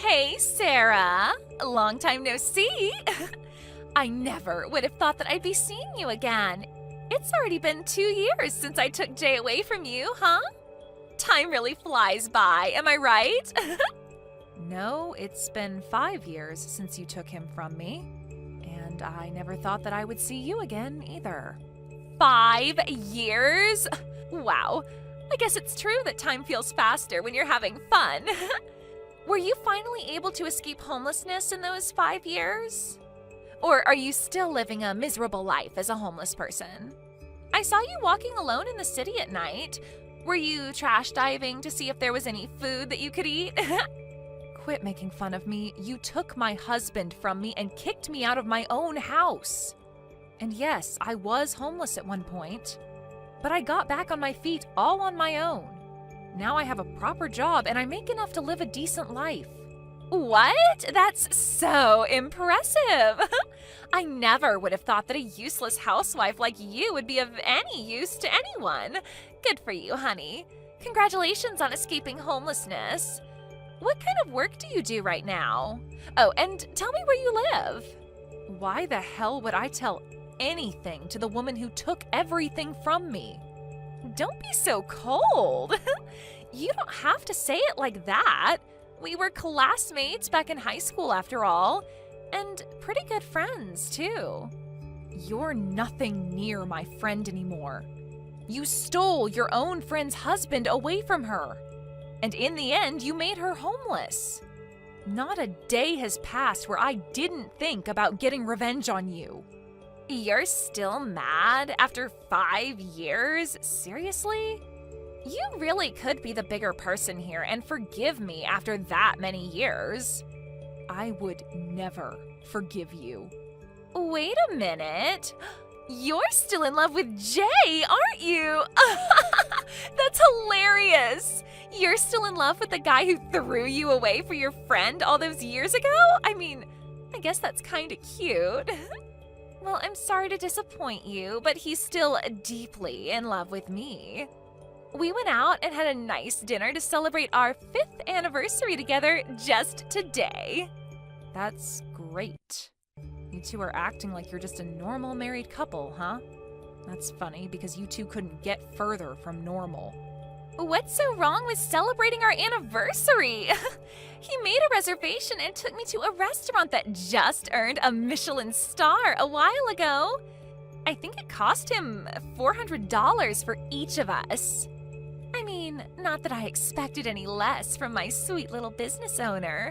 Hey, Sarah. Long time no see. I never would have thought that I'd be seeing you again. It's already been 2 years since I took Jay away from you, huh? Time really flies by, am I right? No, it's been 5 years since you took him from me. And I never thought that I would see you again either. 5 years? Wow. I guess it's true that time feels faster when you're having fun. Were you finally able to escape homelessness in those 5 years? Or are you still living a miserable life as a homeless person? I saw you walking alone in the city at night. Were you trash diving to see if there was any food that you could eat? Quit making fun of me. You took my husband from me and kicked me out of my own house. And yes, I was homeless at one point. But I got back on my feet all on my own. Now I have a proper job and I make enough to live a decent life. What? That's so impressive. I never would have thought that a useless housewife like you would be of any use to anyone. Good for you, honey. Congratulations on escaping homelessness. What kind of work do you do right now? Oh, and tell me where you live. Why the hell would I tell anything to the woman who took everything from me? Don't be so cold. You don't have to say it like that. We were classmates back in high school after all, and pretty good friends too. You're nothing near my friend anymore. You stole your own friend's husband away from her, and in the end you made her homeless. Not a day has passed where I didn't think about getting revenge on you. You're still mad after 5 years? Seriously? You really could be the bigger person here and forgive me after that many years. I would never forgive you. Wait a minute. You're still in love with Jay, aren't you? That's hilarious. You're still in love with the guy who threw you away for your friend all those years ago? I mean, I guess that's kind of cute. Well, I'm sorry to disappoint you, but he's still deeply in love with me. We went out and had a nice dinner to celebrate our 5th anniversary together just today. That's great. You two are acting like you're just a normal married couple, huh? That's funny because you two couldn't get further from normal. What's so wrong with celebrating our anniversary? He made a reservation and took me to a restaurant that just earned a Michelin star a while ago. I think it cost him $400 for each of us. I mean, not that I expected any less from my sweet little business owner.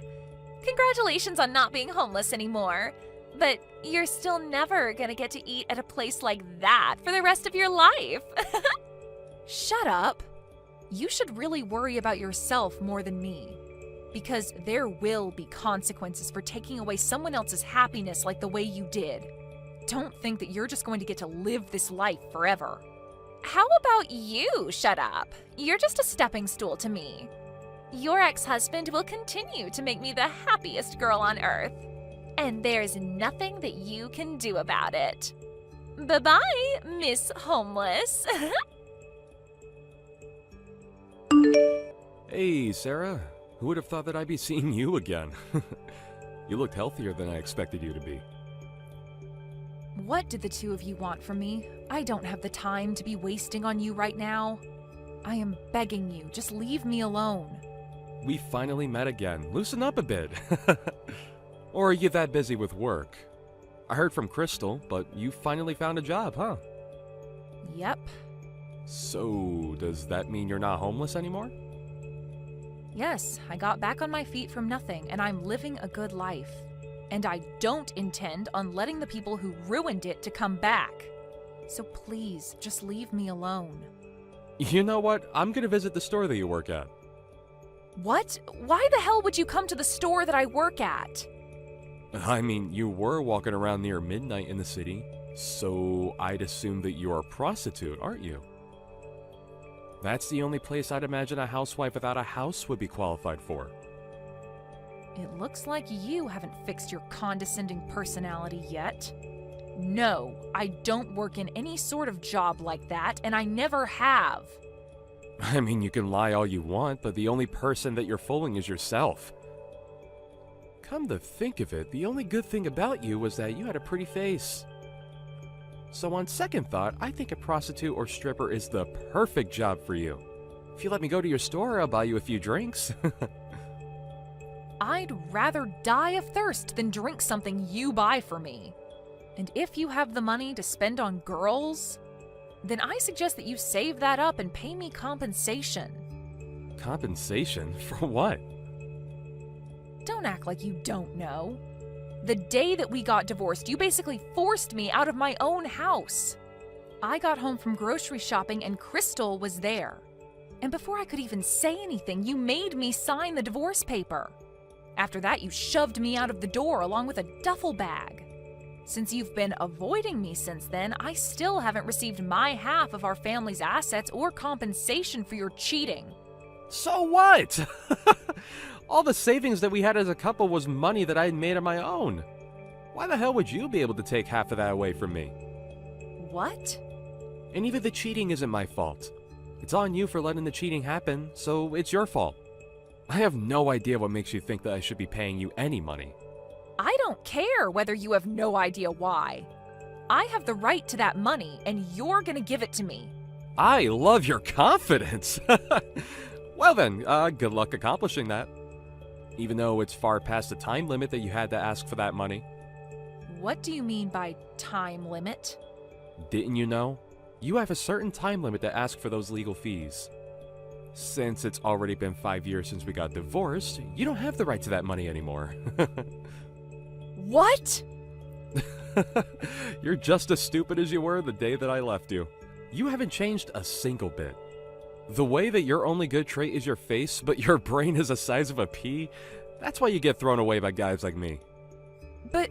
Congratulations on not being homeless anymore. But you're still never gonna get to eat at a place like that for the rest of your life. Shut up. You should really worry about yourself more than me. Because there will be consequences for taking away someone else's happiness like the way you did. Don't think that you're just going to get to live this life forever. How about you shut up? You're just a stepping stool to me. Your ex-husband will continue to make me the happiest girl on earth. And there's nothing that you can do about it. Bye-bye, Miss Homeless. Hey, Sarah. Who would have thought that I'd be seeing you again? You looked healthier than I expected you to be. What did the two of you want from me? I don't have the time to be wasting on you right now. I am begging you, just leave me alone. We finally met again. Loosen up a bit. Or are you that busy with work? I heard from Crystal, but you finally found a job, huh? Yep. So, does that mean you're not homeless anymore? Yes, I got back on my feet from nothing, and I'm living a good life. And I don't intend on letting the people who ruined it to come back. So please, just leave me alone. You know what? I'm gonna visit the store that you work at. What? Why the hell would you come to the store that I work at? I mean, you were walking around near midnight in the city, so I'd assume that you're a prostitute, aren't you? That's the only place I'd imagine a housewife without a house would be qualified for. It looks like you haven't fixed your condescending personality yet. No, I don't work in any sort of job like that, and I never have. I mean, you can lie all you want, but the only person that you're fooling is yourself. Come to think of it, the only good thing about you was that you had a pretty face. So on second thought, I think a prostitute or stripper is the perfect job for you. If you let me go to your store, I'll buy you a few drinks. I'd rather die of thirst than drink something you buy for me. And if you have the money to spend on girls, then I suggest that you save that up and pay me compensation. Compensation? For what? Don't act like you don't know. The day that we got divorced, you basically forced me out of my own house. I got home from grocery shopping and Crystal was there. And before I could even say anything, you made me sign the divorce paper. After that, you shoved me out of the door along with a duffel bag. Since you've been avoiding me since then, I still haven't received my half of our family's assets or compensation for your cheating. So what? All the savings that we had as a couple was money that I had made on my own. Why the hell would you be able to take half of that away from me? What? And even the cheating isn't my fault. It's on you for letting the cheating happen, so it's your fault. I have no idea what makes you think that I should be paying you any money. I don't care whether you have no idea why. I have the right to that money, and you're gonna give it to me. I love your confidence. Well then, good luck accomplishing that. Even though it's far past the time limit that you had to ask for that money. What do you mean by time limit? Didn't you know? You have a certain time limit to ask for those legal fees. Since it's already been 5 years since we got divorced, you don't have the right to that money anymore. What? You're just as stupid as you were the day that I left you. You haven't changed a single bit. The way that your only good trait is your face, but your brain is the size of a pea, that's why you get thrown away by guys like me. But...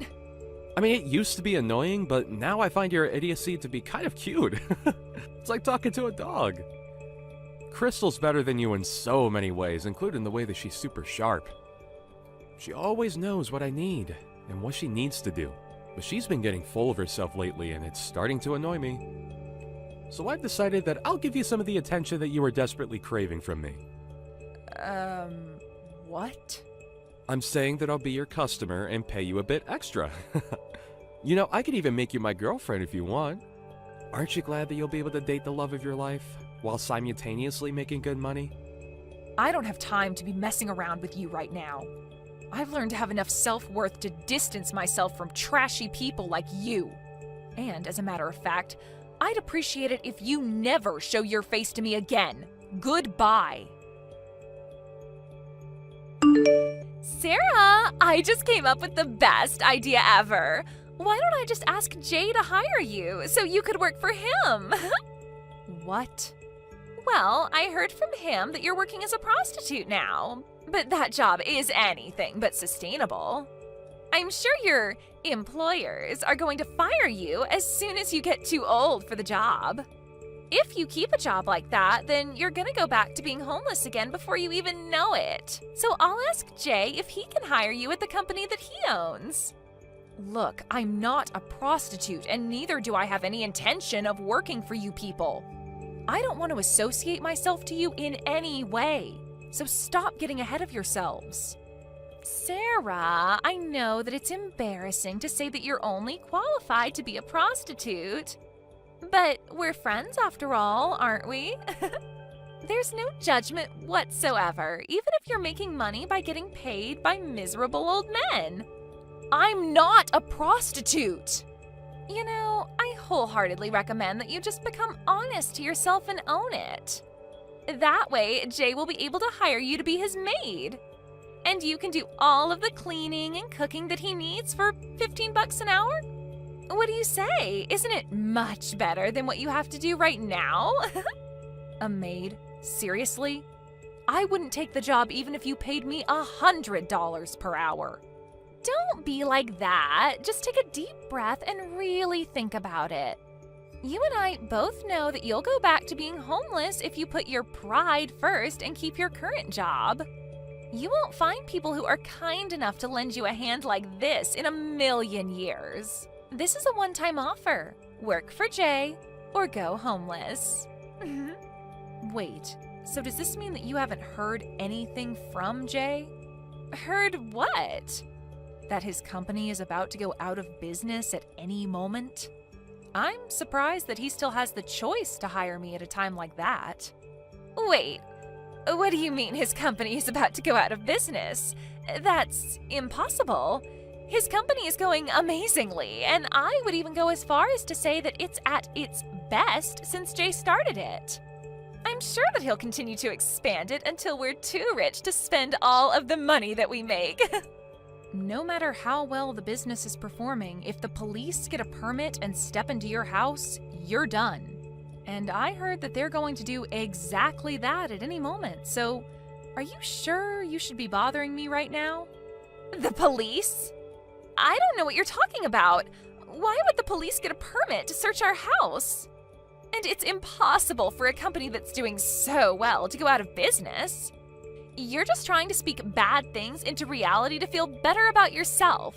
I mean, it used to be annoying, but now I find your idiocy to be kind of cute. It's like talking to a dog. Crystal's better than you in so many ways, including the way that she's super sharp. She always knows what I need and what she needs to do, but she's been getting full of herself lately and it's starting to annoy me. So I've decided that I'll give you some of the attention that you were desperately craving from me. What? I'm saying that I'll be your customer and pay you a bit extra. You know, I could even make you my girlfriend if you want. Aren't you glad that you'll be able to date the love of your life while simultaneously making good money? I don't have time to be messing around with you right now. I've learned to have enough self-worth to distance myself from trashy people like you. And as a matter of fact, I'd appreciate it if you never show your face to me again. Goodbye. Sarah, I just came up with the best idea ever. Why don't I just ask Jay to hire you so you could work for him? What? Well, I heard from him that you're working as a prostitute now. But that job is anything but sustainable. I'm sure your employers are going to fire you as soon as you get too old for the job. If you keep a job like that, then you're gonna go back to being homeless again before you even know it. So I'll ask Jay if he can hire you at the company that he owns. Look, I'm not a prostitute, and neither do I have any intention of working for you people. I don't want to associate myself to you in any way, so stop getting ahead of yourselves. Sarah, I know that it's embarrassing to say that you're only qualified to be a prostitute. But we're friends after all, aren't we? There's no judgment whatsoever, even if you're making money by getting paid by miserable old men. I'm not a prostitute. You know, I wholeheartedly recommend that you just become honest to yourself and own it. That way, Jay will be able to hire you to be his maid. And you can do all of the cleaning and cooking that he needs for $15 an hour? What do you say? Isn't it much better than what you have to do right now? A maid? Seriously? I wouldn't take the job even if you paid me $100 per hour. Don't be like that. Just take a deep breath and really think about it. You and I both know that you'll go back to being homeless if you put your pride first and keep your current job. You won't find people who are kind enough to lend you a hand like this in a million years. This is a one-time offer. Work for Jay or go homeless. Wait, so does this mean that you haven't heard anything from Jay? Heard what? That his company is about to go out of business at any moment? I'm surprised that he still has the choice to hire me at a time like that. Wait, what do you mean his company is about to go out of business? That's impossible. His company is going amazingly, and I would even go as far as to say that it's at its best since Jay started it. I'm sure that he'll continue to expand it until we're too rich to spend all of the money that we make. No matter how well the business is performing, if the police get a permit and step into your house, you're done. And I heard that they're going to do exactly that at any moment, so are you sure you should be bothering me right now? The police? I don't know what you're talking about. Why would the police get a permit to search our house? And it's impossible for a company that's doing so well to go out of business. You're just trying to speak bad things into reality to feel better about yourself.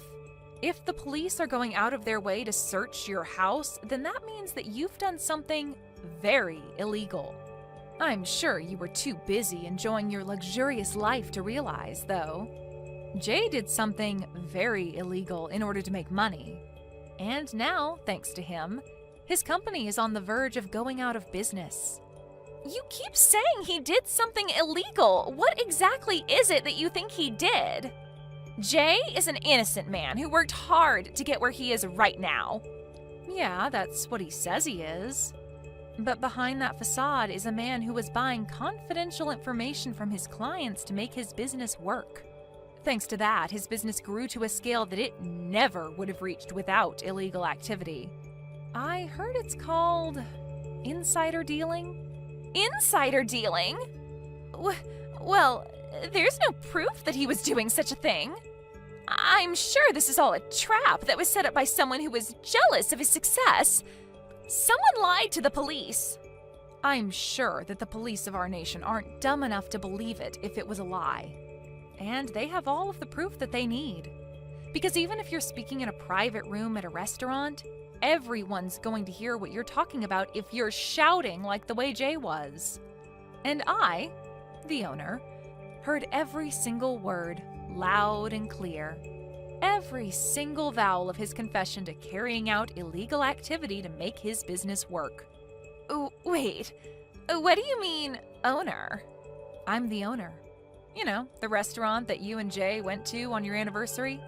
If the police are going out of their way to search your house, then that means that you've done something very illegal. I'm sure you were too busy enjoying your luxurious life to realize, though. Jay did something very illegal in order to make money. And now, thanks to him, his company is on the verge of going out of business. You keep saying he did something illegal. What exactly is it that you think he did? Jay is an innocent man who worked hard to get where he is right now. Yeah, that's what he says he is. But behind that facade is a man who was buying confidential information from his clients to make his business work. Thanks to that, his business grew to a scale that it never would have reached without illegal activity. I heard it's called insider dealing. Insider dealing? Well, there's no proof that he was doing such a thing. I'm sure this is all a trap that was set up by someone who was jealous of his success. Someone lied to the police. I'm sure that the police of our nation aren't dumb enough to believe it if it was a lie. And they have all of the proof that they need. Because even if you're speaking in a private room at a restaurant, everyone's going to hear what you're talking about if you're shouting like the way Jay was. And I, the owner, heard every single word loud and clear. Every single vowel of his confession to carrying out illegal activity to make his business work. Wait, what do you mean, owner? I'm the owner. You know, the restaurant that you and Jay went to on your anniversary.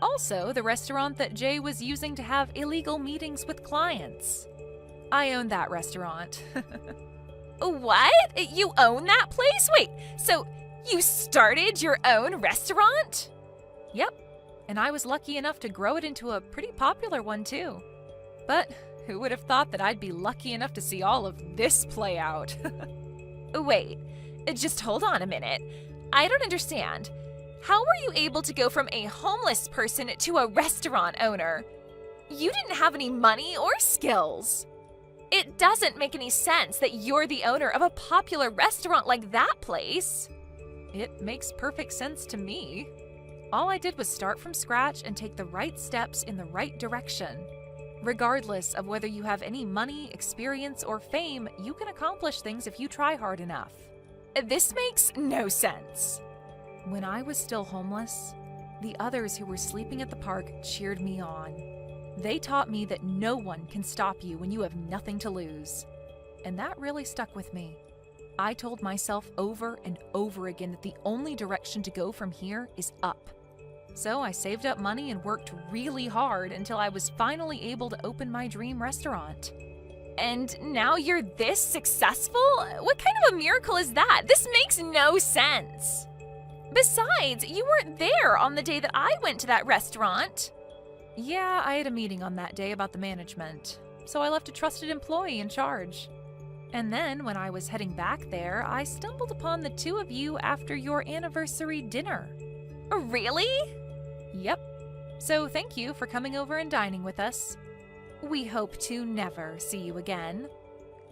Also, the restaurant that Jay was using to have illegal meetings with clients. I own that restaurant. What? You own that place? Wait, so you started your own restaurant? Yep, and I was lucky enough to grow it into a pretty popular one too. But who would have thought that I'd be lucky enough to see all of this play out? Wait, just hold on a minute. I don't understand. How were you able to go from a homeless person to a restaurant owner? You didn't have any money or skills. It doesn't make any sense that you're the owner of a popular restaurant like that place. It makes perfect sense to me. All I did was start from scratch and take the right steps in the right direction. Regardless of whether you have any money, experience, or fame, you can accomplish things if you try hard enough. This makes no sense. When I was still homeless, the others who were sleeping at the park cheered me on. They taught me that no one can stop you when you have nothing to lose. And that really stuck with me. I told myself over and over again that the only direction to go from here is up. So I saved up money and worked really hard until I was finally able to open my dream restaurant. And now you're this successful? What kind of a miracle is that? This makes no sense. Besides, you weren't there on the day that I went to that restaurant. Yeah, I had a meeting on that day about the management, so I left a trusted employee in charge. And then, when I was heading back there, I stumbled upon the two of you after your anniversary dinner. Really? Yep. So thank you for coming over and dining with us. We hope to never see you again.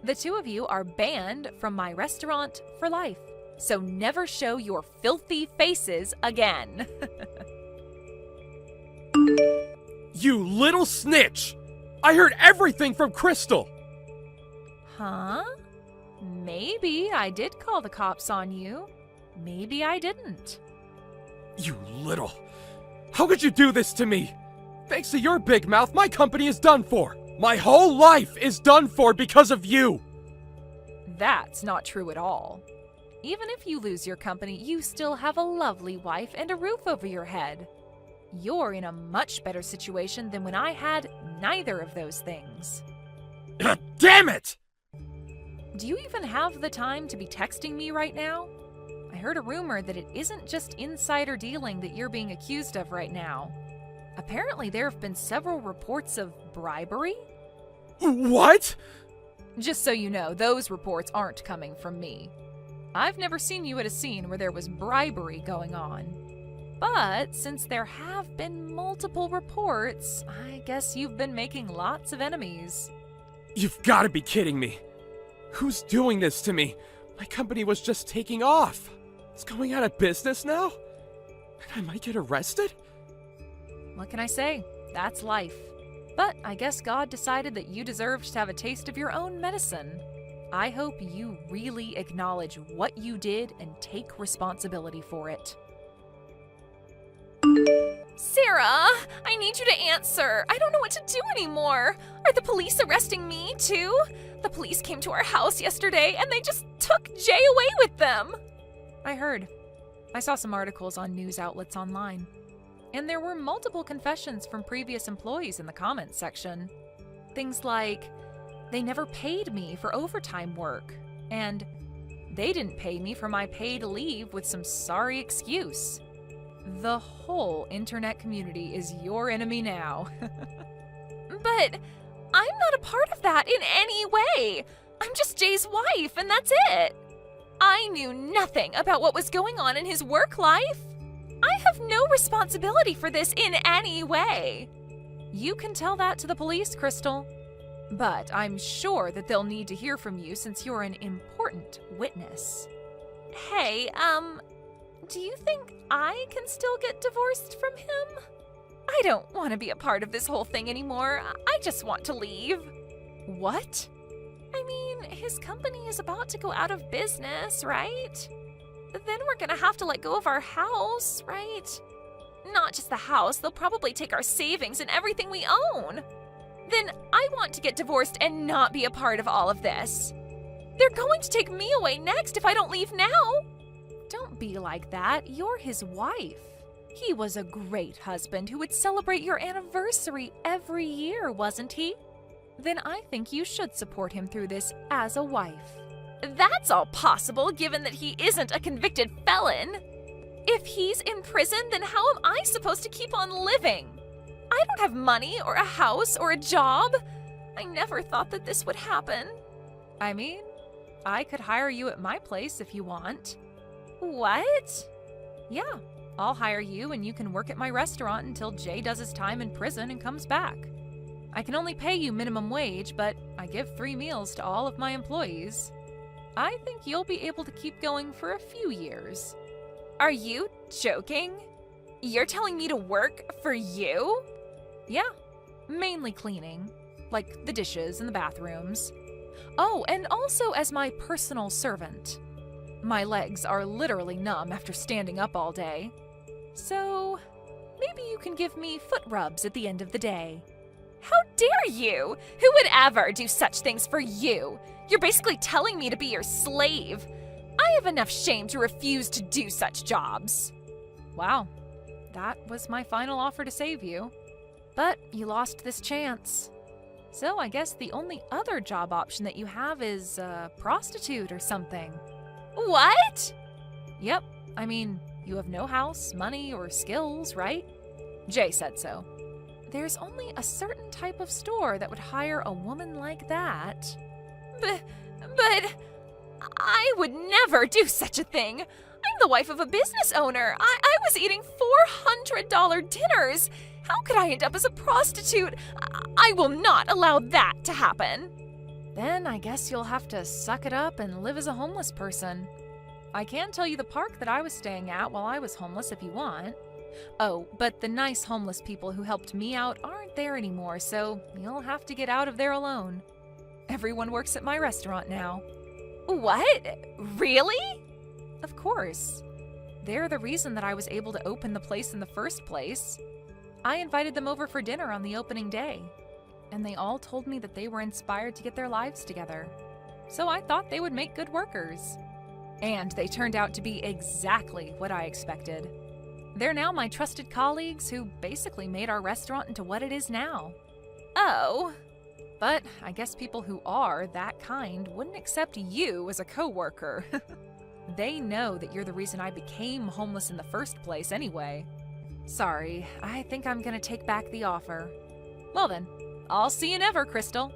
The two of you are banned from my restaurant for life, so never show your filthy faces again. You little snitch! I heard everything from Crystal! Huh? Maybe I did call the cops on you. Maybe I didn't. You little... How could you do this to me? Thanks to your big mouth, my company is done for. My whole life is done for because of you. That's not true at all. Even if you lose your company, you still have a lovely wife and a roof over your head. You're in a much better situation than when I had neither of those things. Damn it! Do you even have the time to be texting me right now? I heard a rumor that it isn't just insider dealing that you're being accused of right now. Apparently, there have been several reports of bribery. What? Just so you know, those reports aren't coming from me. I've never seen you at a scene where there was bribery going on. But since there have been multiple reports, I guess you've been making lots of enemies. You've got to be kidding me. Who's doing this to me? My company was just taking off. It's going out of business now? And I might get arrested? What can I say? That's life. But I guess God decided that you deserved to have a taste of your own medicine. I hope you really acknowledge what you did and take responsibility for it. Sarah, I need you to answer. I don't know what to do anymore. Are the police arresting me, too? The police came to our house yesterday and they just took Jay away with them. I heard. I saw some articles on news outlets online. And there were multiple confessions from previous employees in the comments section. Things like, they never paid me for overtime work, and they didn't pay me for my paid leave with some sorry excuse. The whole internet community is your enemy now. But I'm not a part of that in any way. I'm just Jay's wife, and that's it. I knew nothing about what was going on in his work life. I have no responsibility for this in any way. You can tell that to the police, Crystal. But I'm sure that they'll need to hear from you since you're an important witness. Hey, do you think I can still get divorced from him? I don't want to be a part of this whole thing anymore. I just want to leave. What? I mean, his company is about to go out of business, right? Then we're gonna have to let go of our house, right? Not just the house, they'll probably take our savings and everything we own. Then I want to get divorced and not be a part of all of this. They're going to take me away next if I don't leave now. Don't be like that. You're his wife. He was a great husband who would celebrate your anniversary every year, wasn't he? Then I think you should support him through this as a wife. That's all possible given that he isn't a convicted felon. If he's in prison, then how am I supposed to keep on living? I don't have money or a house or a job. I never thought that this would happen. I mean, I could hire you at my place if you want. What? Yeah, I'll hire you and you can work at my restaurant until Jay does his time in prison and comes back. I can only pay you minimum wage, but I give 3 meals to all of my employees. I think you'll be able to keep going for a few years. Are you joking? You're telling me to work for you? Yeah, mainly cleaning, like the dishes and the bathrooms. Oh, and also as my personal servant. My legs are literally numb after standing up all day. So, maybe you can give me foot rubs at the end of the day. How dare you? Who would ever do such things for you? You're basically telling me to be your slave. I have enough shame to refuse to do such jobs. Wow, that was my final offer to save you. But you lost this chance. So I guess the only other job option that you have is a prostitute or something. What? Yep, I mean, you have no house, money, or skills, right? Jay said so. There's only a certain type of store that would hire a woman like that. But I would never do such a thing. I'm the wife of a business owner. I was eating $400 dinners. How could I end up as a prostitute? I will not allow that to happen. Then I guess you'll have to suck it up and live as a homeless person. I can tell you the park that I was staying at while I was homeless if you want. Oh, but the nice homeless people who helped me out aren't there anymore, so you'll have to get out of there alone. Everyone works at my restaurant now. What? Really? Of course. They're the reason that I was able to open the place in the first place. I invited them over for dinner on the opening day, and they all told me that they were inspired to get their lives together. So I thought they would make good workers. And they turned out to be exactly what I expected. They're now my trusted colleagues who basically made our restaurant into what it is now. Oh. But I guess people who are that kind wouldn't accept you as a coworker. They know that you're the reason I became homeless in the first place anyway. Sorry, I think I'm gonna take back the offer. Well then, I'll see you never, Crystal.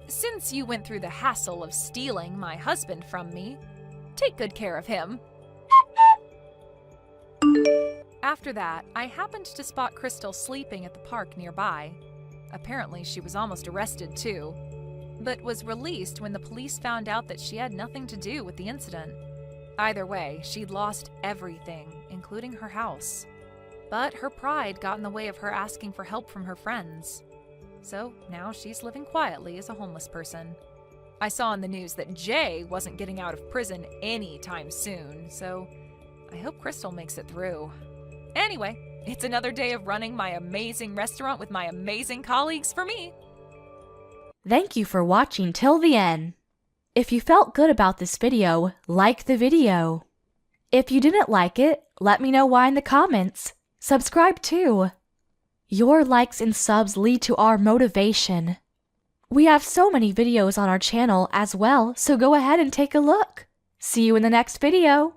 Since you went through the hassle of stealing my husband from me, take good care of him. After that, I happened to spot Crystal sleeping at the park nearby. Apparently, she was almost arrested too, but was released when the police found out that she had nothing to do with the incident. Either way, she'd lost everything, including her house. But her pride got in the way of her asking for help from her friends. So now she's living quietly as a homeless person. I saw in the news that Jay wasn't getting out of prison anytime soon, so I hope Crystal makes it through. Anyway, it's another day of running my amazing restaurant with my amazing colleagues for me. Thank you for watching till the end. If you felt good about this video, like the video. If you didn't like it, let me know why in the comments. Subscribe too. Your likes and subs lead to our motivation. We have so many videos on our channel as well, so go ahead and take a look. See you in the next video.